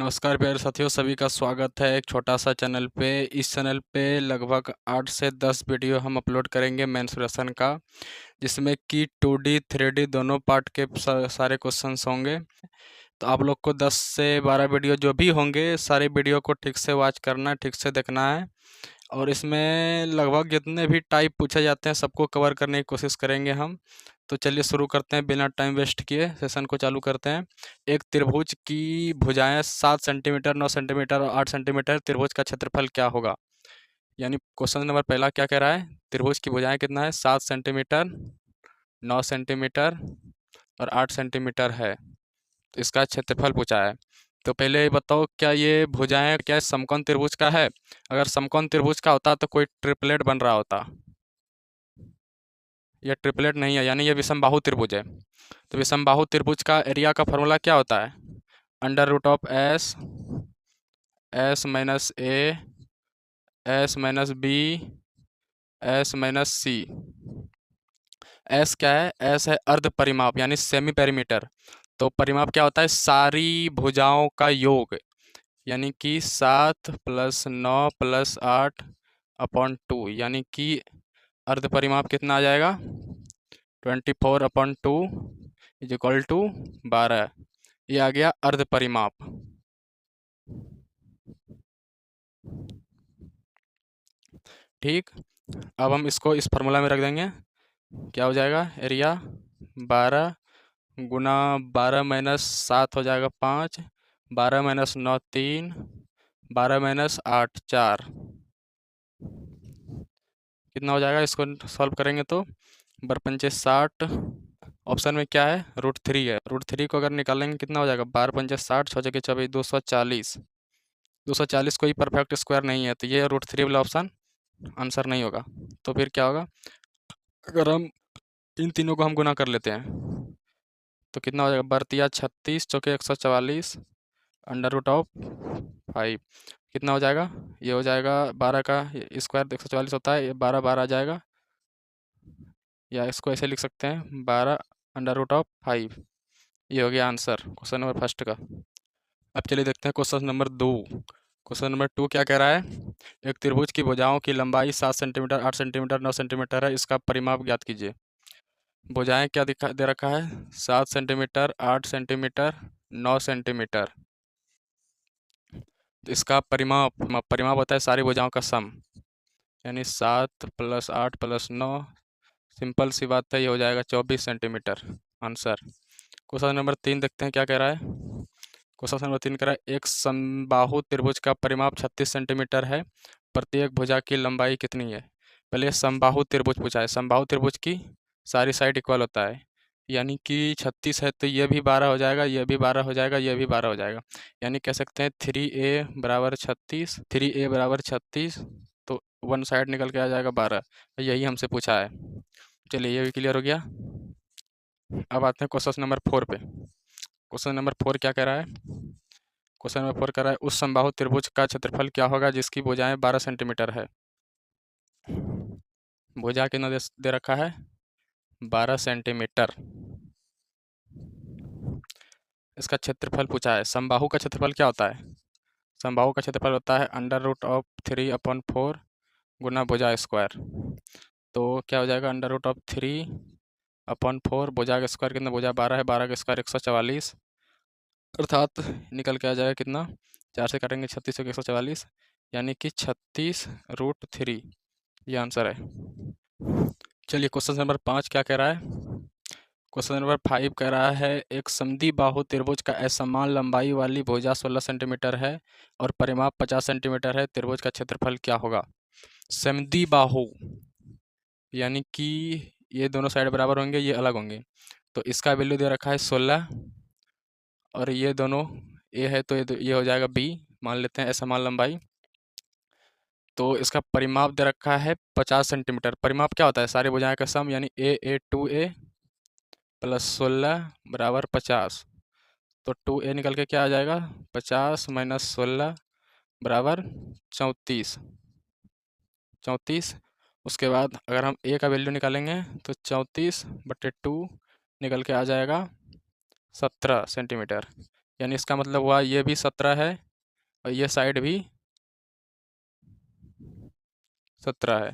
नमस्कार प्यारे साथियों, सभी का स्वागत है एक छोटा सा चैनल पे। इस चैनल पे लगभग 8 से 10 वीडियो हम अपलोड करेंगे मेंसुरेशन का, जिसमें कि 2D 3D दोनों पार्ट के सारे क्वेश्चंस होंगे। तो आप लोग को 10 से 12 वीडियो जो भी होंगे, सारे वीडियो को ठीक से वॉच करना है, ठीक से देखना है। और इसमें लगभग जितने भी टाइप पूछे जाते हैं सबको कवर करने की कोशिश करेंगे हम। तो चलिए शुरू करते हैं, बिना टाइम वेस्ट किए सेशन को चालू करते हैं। एक त्रिभुज की भुजाएं 7 सेंटीमीटर, 9 सेंटीमीटर और 8 सेंटीमीटर, त्रिभुज का क्षेत्रफल क्या होगा? यानी क्वेश्चन नंबर पहला क्या कह रहा है? त्रिभुज की भुजाएं कितना है? 7 सेंटीमीटर, 9 सेंटीमीटर और 8 सेंटीमीटर है। तो इसका क्षेत्रफल पूछा है। तो पहले ये बताओ, क्या ये भुजाएं क्या समकोण त्रिभुज का है? अगर समकोण त्रिभुज का होता तो कोई ट्रिपलेट बन रहा होता। यह ट्रिपलेट नहीं है, यानी ये विषमबाहु त्रिभुज है। तो विषमबाहु त्रिभुज का एरिया का फॉर्मूला क्या होता है? Under root of S, S minus A, S minus B, S minus C. S क्या है? एस है अर्ध परिमाप यानी सेमी पेरीमीटर। तो परिमाप क्या होता है? सारी भुजाओं का योग, यानी कि 7 + 9 + 8 अपॉन 2, यानी कि अर्ध परिमाप कितना आ जाएगा? 24/2 इज इक्वल टू 12। ये आ गया अर्ध परिमाप। ठीक, अब हम इसको इस फार्मूला में रख देंगे। क्या हो जाएगा? एरिया 12 गुना 12 माइनस 7 हो जाएगा 5, 12 माइनस 9 3, 12 माइनस 8 4। कितना हो जाएगा? इसको सॉल्व करेंगे तो 12×5 = 60। ऑप्शन में क्या है? √3 है। √3 को अगर निकालेंगे कितना हो जाएगा? 12×5 = 60, 6 × 24 240। 240 कोई परफेक्ट स्क्वायर नहीं है, तो ये √3 वाला ऑप्शन आंसर नहीं होगा। तो फिर क्या होगा? अगर हम इन तीनों को हम गुना कर लेते हैं तो कितना हो जाएगा? 12×3 = 36, चौके 144, अंडर रूट ऑफ 5। कितना हो जाएगा? ये हो जाएगा 12 का स्क्वायर 144 होता है, ये 12 12 आ जाएगा, या इसको ऐसे लिख सकते हैं 12 अंडर रूट ऑफ 5। ये हो गया आंसर क्वेश्चन नंबर फर्स्ट का। अब चलिए देखते हैं क्वेश्चन नंबर 2। क्वेश्चन नंबर 2 क्या कह रहा है? एक त्रिभुज की भुजाओं की लंबाई 7 सेंटीमीटर, 8 सेंटीमीटर, 9 सेंटीमीटर है, इसका परिमाप ज्ञात कीजिए। भुजाएं क्या दिखा दे रखा है? 7 सेंटीमीटर, 8 सेंटीमीटर, 9 सेंटीमीटर। तो इसका परिमाप परिमाप होता है सारी भुजाओं का सम, यानी 7 + 8 + 9, सिंपल सी बात है, ये हो जाएगा 24 सेंटीमीटर आंसर। क्वेश्चन नंबर 3 देखते हैं क्या कह रहा है। क्वेश्चन नंबर 3 कह रहा है एक समबाहु त्रिभुज का परिमाप 36 सेंटीमीटर है, प्रत्येक भुजा की लंबाई कितनी है? पहले समबाहु त्रिभुज पूछा है। समबाहु त्रिभुज की सारी साइड इक्वल होता है, यानी कि 36 है तो ये भी 12 हो जाएगा, ये भी 12 हो जाएगा, ये भी 12 हो जाएगा। यानी कह सकते हैं 3a = 36, 3a = 36, तो वन साइड निकल के आ जाएगा 12। यही हमसे पूछा है। चलिए ये भी क्लियर हो गया। अब आते हैं क्वेश्चन नंबर 4 पे। क्वेश्चन नंबर 4 क्या कह रहा है? क्वेश्चन नंबर 4 कह रहा है उस समबाहु त्रिभुज का क्षेत्रफल क्या होगा जिसकी भुजाएं 12 सेंटीमीटर है? भुजा कितना दे रखा है? 12 सेंटीमीटर। इसका क्षेत्रफल पूछा है। समबाहु का क्षेत्रफल क्या होता है? समबाहु का क्षेत्रफल होता है अंडर रूट ऑफ 3/4 गुना भुजा स्क्वायर। तो क्या हो जाएगा? अंडर रूट ऑफ 3/4 भुजा का स्क्वायर कितना? भुजा 12 है, 12 का स्क्वायर 144, अर्थात निकल के आ जाएगा कितना? 4 से काटेंगे 36 और 144, यानी कि 36√3। ये आंसर है। चलिए क्वेश्चन नंबर 5 क्या कह रहा है? क्वेश्चन नंबर 5 कह रहा है एक समद्विबाहु त्रिभुज का असमान लंबाई वाली भुजा 16 सेंटीमीटर है और परिमाप 50 सेंटीमीटर है, त्रिभुज का क्षेत्रफल क्या होगा? समद्विबाहु यानी कि ये दोनों साइड बराबर होंगे, ये अलग होंगे। तो इसका वैल्यू दे रखा है 16, और ये दोनों ए है तो ये हो जाएगा बी, मान लेते हैं असमान लंबाई। तो इसका परिमाप दे रखा है 50 सेंटीमीटर। परिमाप क्या होता है? सारी भुजाएं का सम, यानी a2a + 16 = 50। तो 2a निकल के क्या आ जाएगा? 50 - 16 = 34। 34। उसके बाद अगर हम a का वैल्यू निकालेंगे तो 34/2 निकल के आ जाएगा 17 सेंटीमीटर, यानी इसका मतलब हुआ ये भी 17 है और ये साइड भी 17 है।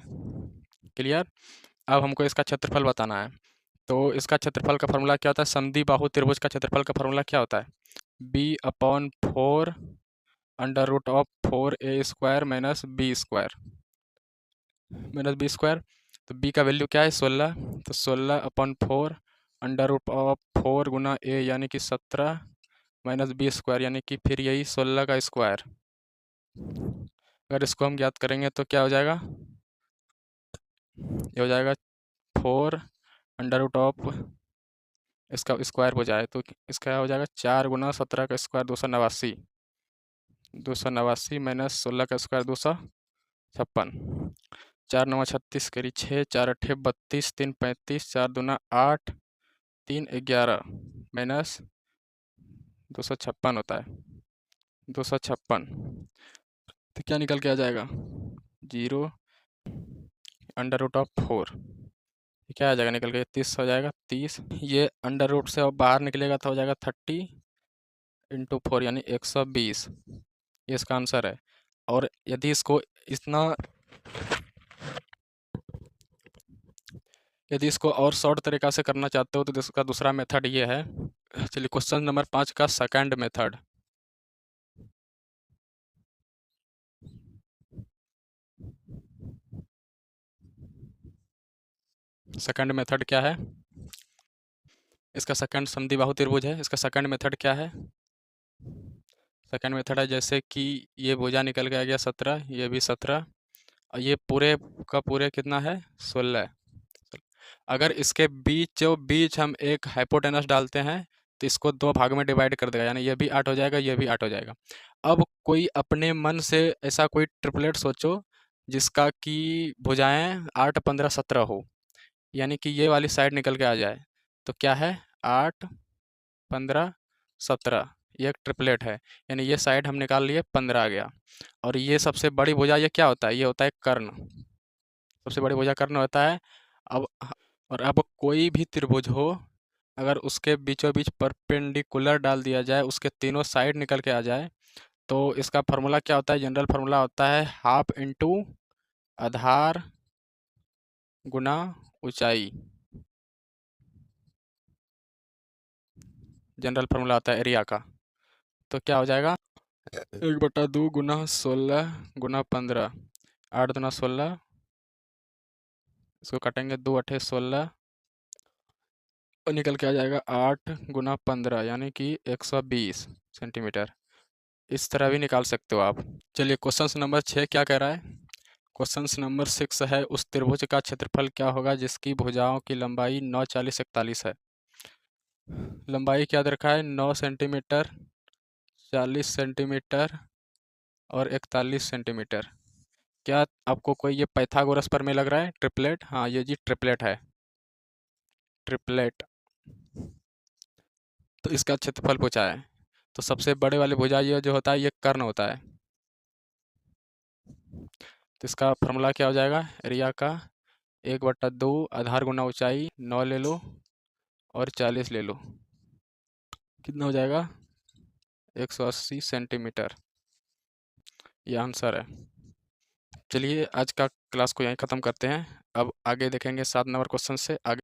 क्लियर? अब हमको इसका क्षेत्रफल बताना है। तो इसका क्षेत्रफल का फॉर्मूला क्या होता है? समद्विबाहु त्रिभुज का क्षेत्रफल का फॉर्मूला क्या होता है? b/4 under root of 4a² -b²। तो b का वैल्यू क्या है? 16। तो 16/4 अंडर रूट ऑफ 4 गुना a यानी कि 17 -b² यानी कि फिर यही 16 का स्क्वायर। अगर इसको हम ज्ञात करेंगे तो क्या हो जाएगा? ये हो जाएगा 4 अंडर रूट ऑफ इसका स्क्वायर हो जाए तो इसका हो जाएगा 4 गुना 17 का स्क्वायर 289। 289 माइनस 16 का स्क्वायर 256। 4 9 36 करी 6 4 8 32 3 35 4 दूना 8 3 11 माइनस 256 होता है। 256 तो क्या निकल के आ जाएगा? 0 अंडर रूट ऑफ 4 क्या आ जाएगा निकल के? 30 हो जाएगा। 30 ये अंडर रूट से अब बाहर निकलेगा तो हो जाएगा 30 इंटू 4 यानी 120। ये इसका आंसर है। और यदि इसको और शॉर्ट तरीका से करना चाहते हो तो इसका दूसरा मेथड ये है। चलिए क्वेश्चन नंबर 5 का सेकंड मेथड। सेकंड मेथड क्या है? इसका सेकंड समद्विबाहु त्रिभुज है। इसका सेकंड मेथड क्या है? सेकंड मेथड है जैसे कि ये भुजा निकल के आ गया 17, ये भी 17 और ये पूरे का पूरे कितना है? 16। अगर इसके बीच हम एक हाइपोटेनस डालते हैं तो इसको दो भाग में डिवाइड कर देगा, यानी ये भी 8 हो जाएगा, ये भी 8 हो जाएगा। अब कोई अपने मन से ऐसा कोई ट्रिपलेट सोचो जिसका कि भुजाएं 8 15 17 हो, यानी कि ये वाली साइड निकल के आ जाए तो क्या है? 8 15 17 ये एक ट्रिपलेट है, यानी ये साइड हम निकाल लिए 15 आ गया। और ये सबसे बड़ी भुजा ये क्या होता है? ये होता है कर्ण। सबसे बड़ी भुजा कर्ण होता है। अब और अब कोई भी त्रिभुज हो, अगर उसके बीचों बीच परपेंडिकुलर डाल दिया जाए, उसके तीनों साइड निकल के आ जाए, तो इसका फार्मूला क्या होता है? जनरल फार्मूला होता है हाफ इंटू आधार गुना ऊंचाई। जनरल फार्मूला होता है एरिया का। तो क्या हो जाएगा? 1/2 गुना 16 गुना 15, 8 दूना 16, इसको काटेंगे 2 8 16 और निकल के आ जाएगा 8 गुना 15 यानी कि 120 सेंटीमीटर। इस तरह भी निकाल सकते हो आप। चलिए क्वेश्चन नंबर 6 क्या कह रहा है? क्वेश्चन नंबर 6 है उस त्रिभुज का क्षेत्रफल क्या होगा जिसकी भुजाओं की लंबाई 9 40 41 है। लंबाई क्या दे रखा है? 9 सेंटीमीटर, 40 सेंटीमीटर और 41 सेंटीमीटर। क्या आपको कोई ये पाइथागोरस प्रमेय लग रहा है? ट्रिपलेट, हाँ ये जी ट्रिपलेट है। ट्रिपलेट। तो इसका क्षेत्रफल पूछा है। तो सबसे बड़े वाले भुजा ये जो होता है ये कर्ण होता है। तो इसका फॉर्मूला क्या हो जाएगा? एरिया का 1/2 आधार गुना ऊंचाई, 9 ले लो और 40 ले लो, कितना हो जाएगा? 180 सेंटीमीटर। ये आंसर है। चलिए आज का क्लास को यहीं ख़त्म करते हैं। अब आगे देखेंगे 7 नंबर क्वेश्चन से आगे।